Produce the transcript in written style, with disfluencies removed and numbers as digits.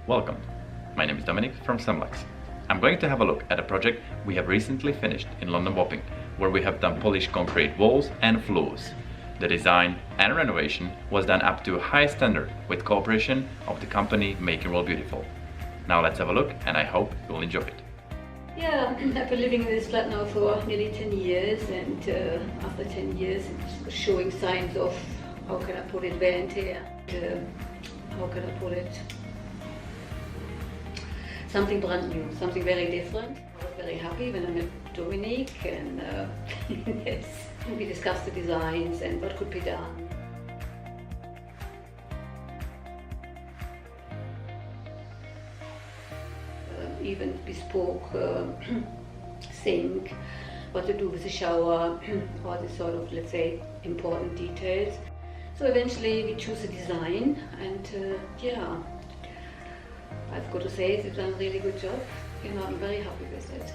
Welcome, my name is Dominic from Cemlux. I'm going to have a look at a project we have recently finished in London Wapping, where we have done polished concrete walls and floors. The design and renovation was done up to a high standard with cooperation of the company Making World Beautiful. Now let's have a look and I hope you'll enjoy it. Yeah, I've been living in this flat now for nearly 10 years, and after 10 years it's showing signs of, how can I put it, wear and tear. How can I put it? Something brand new, something very different. I was very happy when I met Dominic, and yes, we discussed the designs and what could be done. Even bespoke sink, what to do with the shower, all the sort of, let's say, important details. So eventually we choose a design, and yeah, I've got to say they've done a really good job. I'm very happy with it.